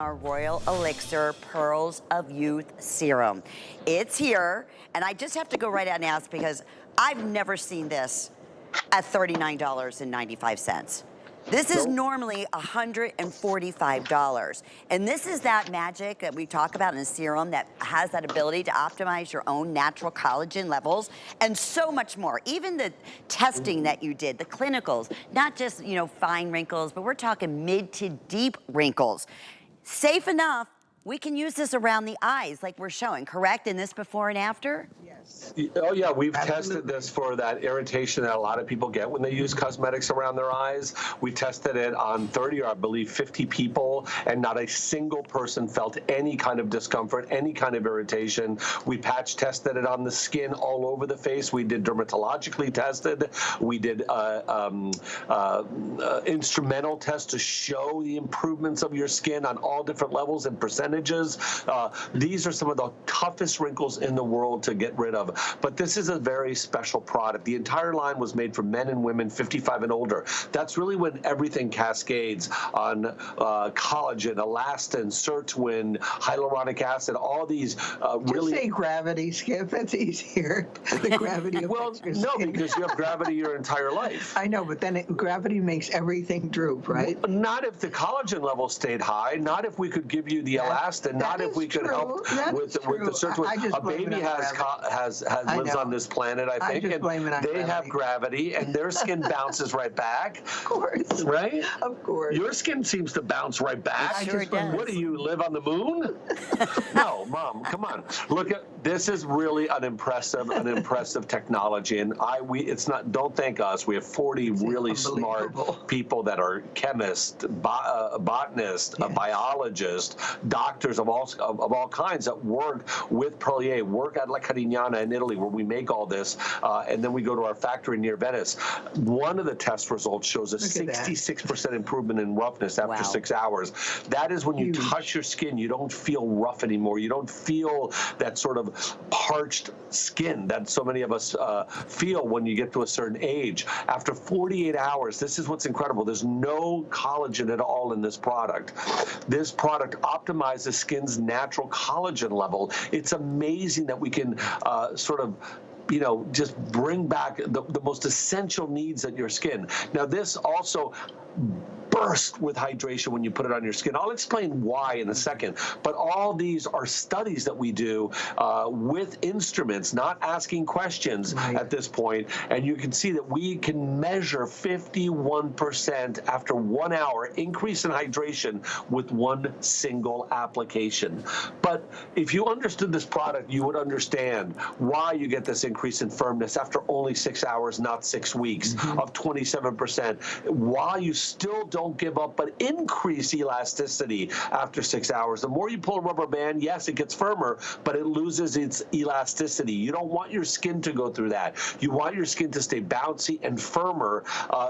Our Royal Elixir Pearls of Youth Serum. It's here, and I just have to go right out and ask because I've never seen this at $39.95. This is Nope. normally $145. And this is that magic that we talk about in a serum that has that ability to optimize your own natural collagen levels and so much more. Even the testing that you did, the clinicals, not just, fine wrinkles, but we're talking mid to deep wrinkles. Safe enough, we can use this around the eyes like we're showing, correct? In this before and after? Yes. Oh, yeah, we've tested this for that irritation that a lot of people get when they use cosmetics around their eyes. We tested it on 30 or I believe 50 people, and not a single person felt any kind of discomfort, any kind of irritation. We patch tested it on the skin all over the face. We did dermatologically tested. We did instrumental tests to show the improvements of your skin on all different levels and percentages. These are some of the toughest wrinkles in the world to get rid of. But this is a very special product. The entire line was made for men and women 55 and older. That's really when everything cascades on collagen, elastin, sirtuin, hyaluronic acid, all these really... Just say gravity, Skip. That's easier. The gravity affects your no, skin. because you have gravity your entire life. I know, but then gravity makes everything droop, right? Not if the collagen level stayed high, not if we could give you the elastin, not if we could help with the sirtuin. A baby lives on this planet, I think, and they have gravity, and their skin bounces right back. Of course. Right? Of course. Your skin seems to bounce right back. It sure does. What do you live on the moon? No, Mom, come on. Look at this is really an impressive technology, and don't thank us. We have 40 really smart people that are chemists, botanists, biologists, doctors of all kinds that work with Perlier, work at La Carignana in Italy, where we make all this, and then we go to our factory near Venice. One of the test results shows a 66% improvement in roughness after 6 hours. That is when you touch your skin, you don't feel rough anymore. You don't feel that sort of parched skin that so many of us feel when you get to a certain age. After 48 hours, this is what's incredible. There's no collagen at all in this product. This product optimizes skin's natural collagen level. It's amazing that we can just bring back the most essential needs in your skin. Now, this also burst with hydration when you put it on your skin. I'll explain why in a second, but all these are studies that we do with instruments, not asking questions at this point, and you can see that we can measure 51% after 1 hour increase in hydration with one single application. But if you understood this product, you would understand why you get this increase in firmness after only 6 hours, not 6 weeks, of 27%, why you still don't give up, but increase elasticity after 6 hours. The more you pull a rubber band, yes, it gets firmer, but it loses its elasticity. You don't want your skin to go through that. You want your skin to stay bouncy and firmer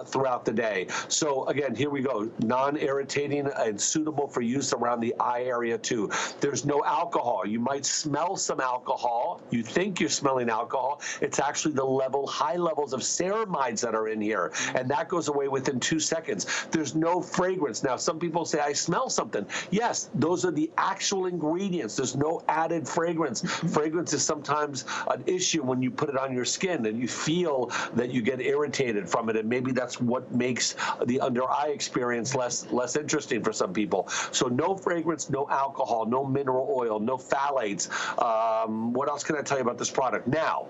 throughout the day. So again, here we go. Non-irritating and suitable for use around the eye area too. There's no alcohol. You might smell some alcohol. You think you're smelling alcohol. It's actually the high levels of ceramides that are in here, and that goes away within 2 seconds. There's no fragrance. Now, some people say, I smell something. Yes, those are the actual ingredients. There's no added fragrance. Fragrance is sometimes an issue when you put it on your skin and you feel that you get irritated from it, and maybe that's what makes the under-eye experience less interesting for some people. So no fragrance, no alcohol, no mineral oil, no phthalates. What else can I tell you about this product? Now,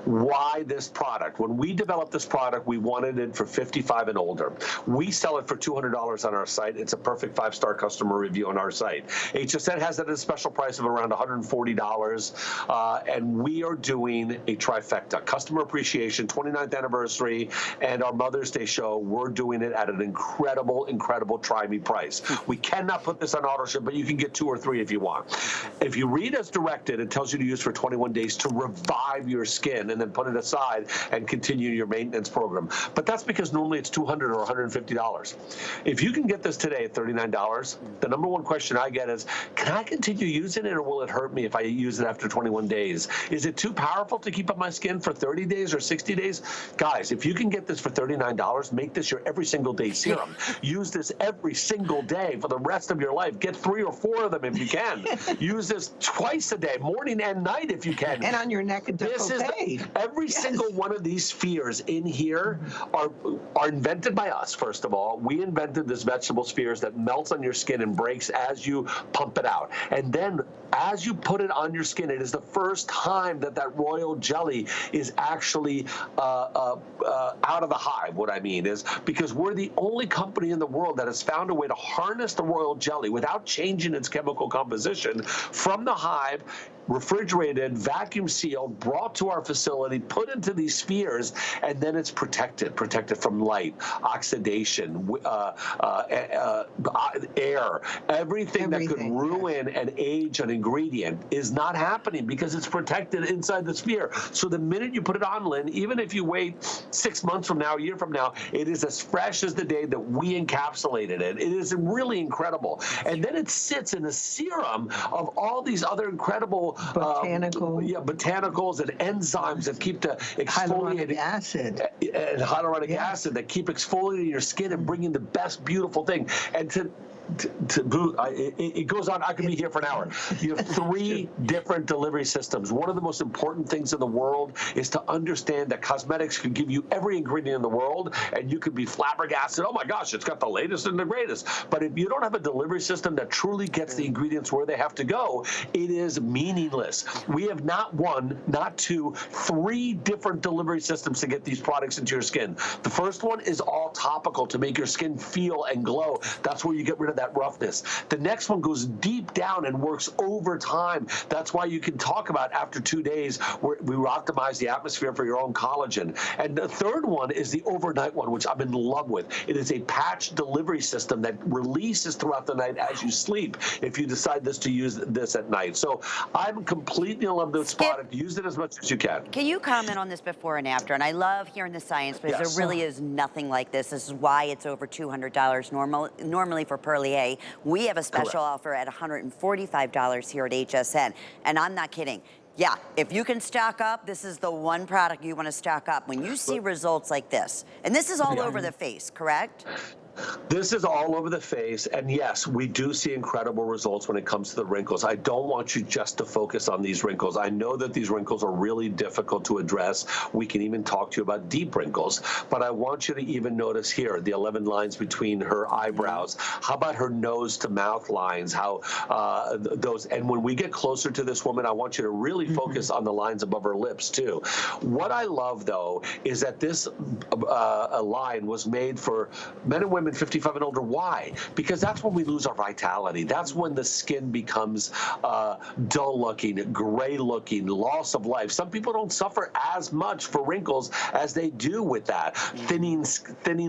why this product? When we developed this product, we wanted it for 55 and older. We sell it for $200 on our site. It's a perfect 5-star customer review on our site. HSN has it at a special price of around $140, and we are doing a trifecta. Customer appreciation, 29th anniversary, and our Mother's Day show. We're doing it at an incredible try me price. We cannot put this on auto ship, but you can get 2 or 3 if you want. If you read as directed, it tells you to use for 21 days to revive your skin and then put it aside and continue your maintenance program. But that's because normally it's $200 or $150. If you can get this today at $39, the number one question I get is, can I continue using it, or will it hurt me if I use it after 21 days? Is it too powerful to keep up my skin for 30 days or 60 days? Guys, if you can get this for $39, make this your every single day serum. Use this every single day for the rest of your life. Get 3 or 4 of them if you can. Use this twice a day, morning and night if you can. And on your neck and every single one of these spheres in here are invented by us, first of all. We invented this vegetable spheres that melts on your skin and breaks as you pump it out. And then as you put it on your skin, it is the first time that that royal jelly is actually out of the hive. What I mean is, because we're the only company in the world that has found a way to harness the royal jelly without changing its chemical composition from the hive, refrigerated, vacuum sealed, brought to our facility, put into these spheres, and then it's protected from light, oxidation, air, everything that could ruin and age an ingredient is not happening because it's protected inside the sphere. So the minute you put it on, Lynn, even if you wait 6 months from now, a year from now, it is as fresh as the day that we encapsulated it. It is really incredible. And then it sits in a serum of all these other incredible botanicals and enzymes that keep the hyaluronic acid that keep exfoliating your skin and bringing the best beautiful thing. And it goes on. I could be here for an hour. You have 3 different delivery systems. One of the most important things in the world is to understand that cosmetics can give you every ingredient in the world, and you could be flabbergasted. Oh my gosh, it's got the latest and the greatest. But if you don't have a delivery system that truly gets the ingredients where they have to go, it is meaningless. We have not 1, not 2, 3 different delivery systems to get these products into your skin. The first one is all topical to make your skin feel and glow. That's where you get rid of that roughness. The next one goes deep down and works over time. That's why you can talk about after 2 days we optimize the atmosphere for your own collagen. And the third one is the overnight one, which I'm in love with. It is a patch delivery system that releases throughout the night as you sleep if you decide to use this at night. So I'm completely in love with this product. Use it as much as you can. Can you comment on this before and after? And I love hearing the science, because there really is nothing like this. This is why it's over $200 normally for Perlier. We have a special offer at $145 here at HSN. And I'm not kidding. Yeah, if you can stock up, this is the one product you want to stock up. When you see results like this, and this is all over the face, correct? This is all over the face, and yes, we do see incredible results when it comes to the wrinkles. I don't want you just to focus on these wrinkles. I know that these wrinkles are really difficult to address. We can even talk to you about deep wrinkles, but I want you to even notice here the 11 lines between her eyebrows. How about her nose to mouth lines? How those, and when we get closer to this woman, I want you to really focus on the lines above her lips too. What I love though is that this line was made for men and women 55 and older. Why? Because that's when we lose our vitality. That's when the skin becomes dull looking, gray looking, loss of life. Some people don't suffer as much for wrinkles as they do with that. Thinning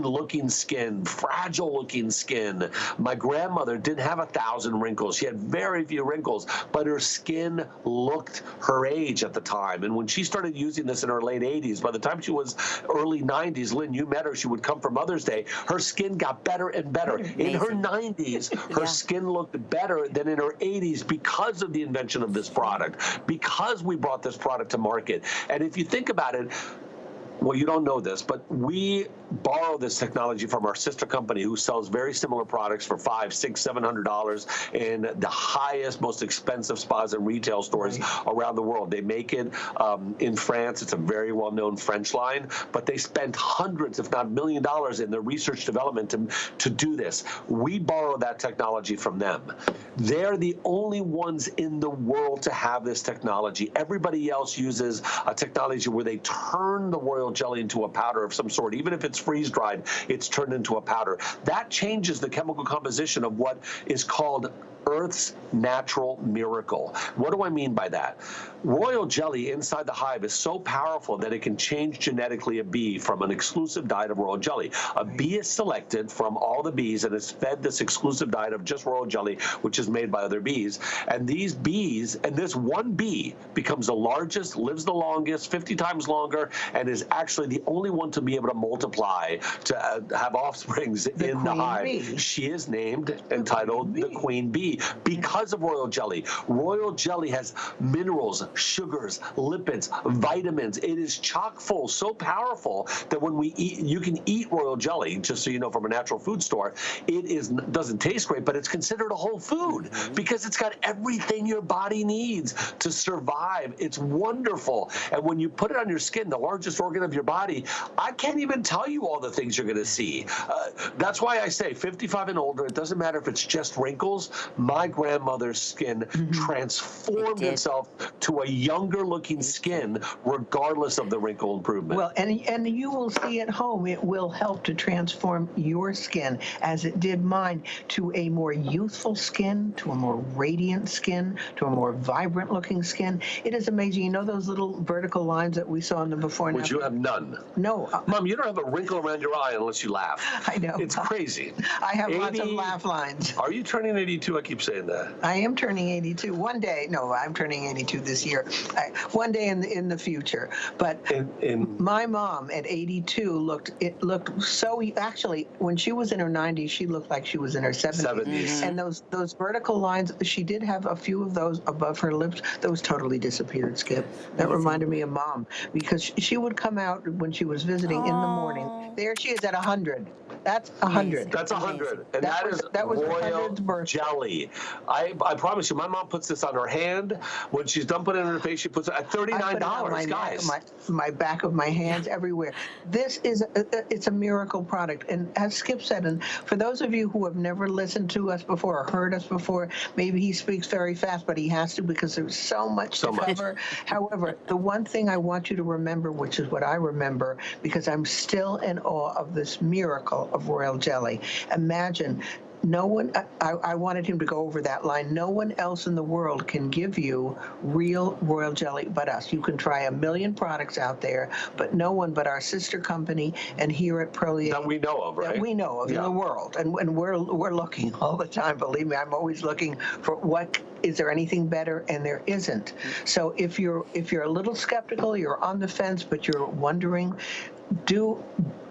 looking skin, fragile looking skin. My grandmother didn't have 1,000 wrinkles. She had very few wrinkles, but her skin looked her age at the time. And when she started using this in her late 80s, by the time she was early 90s, Lynn, you met her, she would come for Mother's Day, her skin got better and better. In her 90s, her skin looked better than in her 80s because of the invention of this product, because we brought this product to market. And if you think about it, well, you don't know this, but we borrow this technology from our sister company who sells very similar products for $500, $600, $700 in the highest, most expensive spas and retail stores around the world. They make it in France. It's a very well-known French line, but they spent hundreds, if not $1 million in their research development to do this. We borrow that technology from them. They're the only ones in the world to have this technology. Everybody else uses a technology where they turn the royal jelly into a powder of some sort. Even if it's freeze-dried, it's turned into a powder. That changes the chemical composition of what is called Earth's natural miracle. What do I mean by that? Royal jelly inside the hive is so powerful that it can change genetically a bee from an exclusive diet of royal jelly. A bee is selected from all the bees and is fed this exclusive diet of just royal jelly, which is made by other bees. And these bees, and this one bee becomes the largest, lives the longest, 50 times longer, and is actually the only one to be able to multiply, to have offsprings in the queen hive. bee. She is named, entitled the Queen Bee, because of royal jelly. Royal jelly has minerals, sugars, lipids, vitamins. It is chock full, so powerful that when we eat, you can eat royal jelly, just so you know, from a natural food store. Doesn't taste great, but it's considered a whole food because it's got everything your body needs to survive. It's wonderful. And when you put it on your skin, the largest organ of your body, I can't even tell you all the things you're going to see. That's why I say 55 and older, it doesn't matter if it's just wrinkles. My grandmother's skin transformed itself to a younger looking skin, regardless of the wrinkle improvement. Well, and you will see at home, it will help to transform your skin, as it did mine, to a more youthful skin, to a more radiant skin, to a more vibrant looking skin. It is amazing. You know those little vertical lines that we saw in the before and Which after? you have none. No. Mom, you don't have a wrinkle around your eye unless you laugh. I know. It's crazy. I have lots of 80 laugh lines. Are you turning 82? I keep saying that. I am turning 82 one day. No, I'm turning 82 this year. One day in the future. But my mom at 82 looked so. Actually, when she was in her 90s, she looked like she was in her 70s. And those vertical lines, she did have a few of those above her lips. Those totally disappeared, Skip. That reminded me of Mom, because she would come out when she was visiting in the morning. There she is at 100. That's 100. That's 100, and that was royal jelly. I promise you, my mom puts this on her hand. When she's done putting it on her face, she puts it at $39, guys. My back of my hands, everywhere. This is it's a miracle product, and as Skip said, and for those of you who have never listened to us before or heard us before, maybe he speaks very fast, but he has to because there's so much to cover. However, the one thing I want you to remember, which is what I remember, because I'm still in awe of this miracle of royal jelly. Imagine. No one, I wanted him to go over that line. No one else in the world can give you real royal jelly but us. You can try a million products out there, but no one but our sister company and here at Perlier. That we know of, right? That we know of in the world. And we're looking all the time. Believe me, I'm always looking for is there anything better? And there isn't. So if you're a little skeptical, you're on the fence, but you're wondering,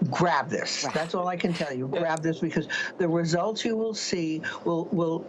grab this. That's all I can tell you. Grab this, because the results you will see will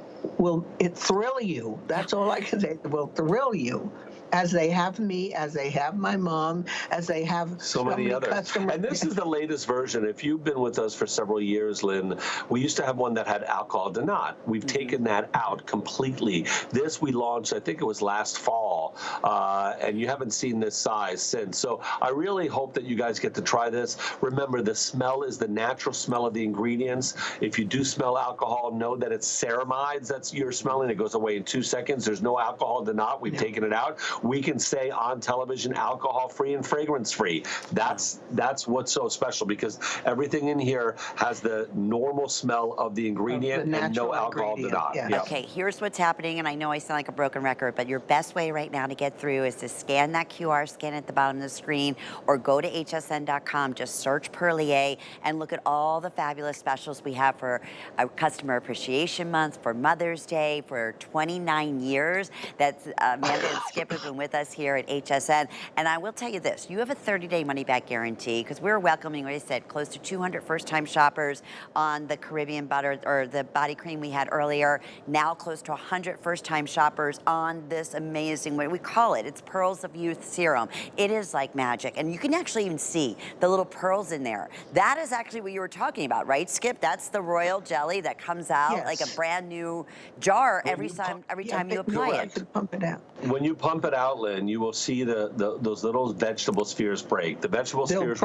thrill you. That's all I can say. It will thrill you, as they have me, as they have my mom, as they have so many others. Customers. And this is the latest version. If you've been with us for several years, Lynn, we used to have one that had alcohol denat. We've taken that out completely. This we launched, I think it was last fall, and you haven't seen this size since. So I really hope that you guys get to try this. Remember, the smell is the natural smell of the ingredients. If you do smell alcohol, know that it's ceramides that's you're smelling. It goes away in 2 seconds. There's no alcohol denat. We've taken it out. We can say on television, alcohol-free and fragrance-free. That's what's so special, because everything in here has the normal smell of the ingredient and no alcohol denat. Yeah. Yep. Okay, here's what's happening, and I know I sound like a broken record, but your best way right now to get through is to scan that QR scan at the bottom of the screen, or go to hsn.com, just search Perlier, and look at all the fabulous specials we have for a Customer Appreciation Month, for Mother's Day, for 29 years. That's Amanda and Skip have been with us here at HSN. And I will tell you this, you have a 30-day money-back guarantee, because we're welcoming, like I said, close to 200 first-time shoppers on the Caribbean butter, or the body cream we had earlier. Now close to 100 first-time shoppers on this amazing, what we call it, it's Pearls of Youth Serum. It is like magic, and you can actually even see the little pearls in there. That is actually what you were talking about, right, Skip? That's the royal jelly that comes out like a brand new jar every time you apply it. Pump it out. When you pump it out, Lynn, you will see those little vegetable spheres break. The vegetable spheres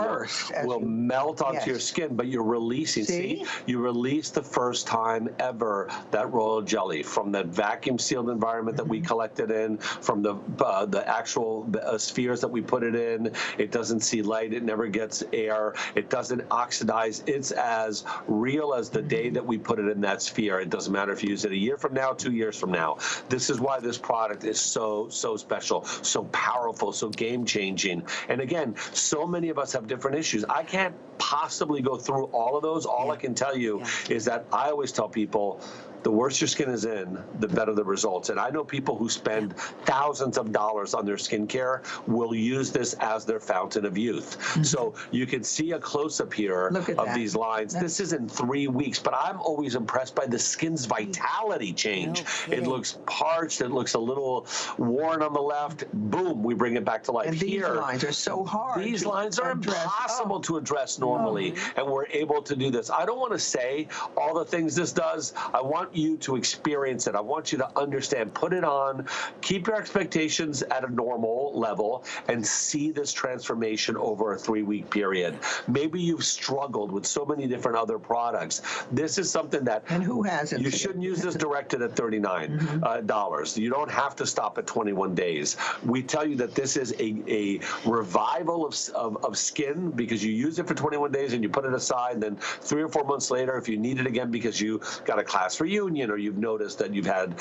will melt onto your skin, but you're releasing. See? You release the first time ever that royal jelly from that vacuum sealed environment that we collected in, from the actual spheres that we put it in. It doesn't see light. It never gets air. It doesn't oxidize. It's as real as the day that we put it in that sphere. It doesn't matter if you use it a year from now, 2 years from now. This is why this product is so special, so powerful, so game-changing. And again, so many of us have different issues. I can't possibly go through all of those. All I can tell you is that I always tell people, the worse your skin is in, the better the results. And I know people who spend thousands of dollars on their skincare will use this as their fountain of youth. So you can see a close-up here of these lines. This is in 3 weeks, but I'm always impressed by the skin's vitality change. It looks parched, it looks a little worn on the left. Boom, we bring it back to life. And these lines are so hard. These lines are impossible to address normally, and we're able to do this. I don't want to say all the things this does. I want you to experience it. I want you to understand, put it on, keep your expectations at a normal level, and see this transformation over a 3-week period. Maybe you've struggled with so many different other products. This is something that, and who hasn't? You shouldn't use this directed at $39. You don't have to stop at 21 days. We tell you that this is a revival of skin, because you use it for 21 days and you put it aside. Then 3 or 4 months later, if you need it again because you got a class reunion, or you've noticed that you've had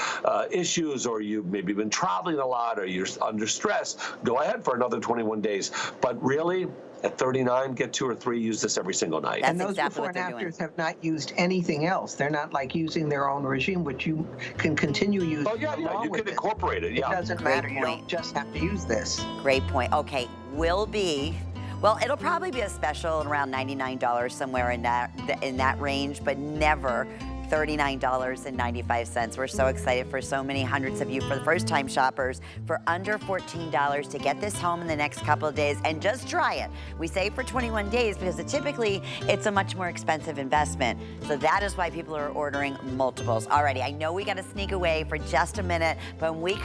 issues, or you've maybe been traveling a lot, or you're under stress, go ahead for another 21 days. But really, at 39, get 2 or 3, use this every single night. And those before and afters have not used anything else. They're not like using their own regime, which you can continue using. Oh, yeah, you can incorporate it. Yeah. It doesn't matter. You don't just have to use this. Great point. Okay, well, it'll probably be a special around $99 somewhere in that range, but never $39.95. We're so excited for so many hundreds of you, for the first-time shoppers, for under $14 to get this home in the next couple of days and just try it. We say for 21 days because typically it's a much more expensive investment. So that is why people are ordering multiples. Alrighty, I know we got to sneak away for just a minute, but when we come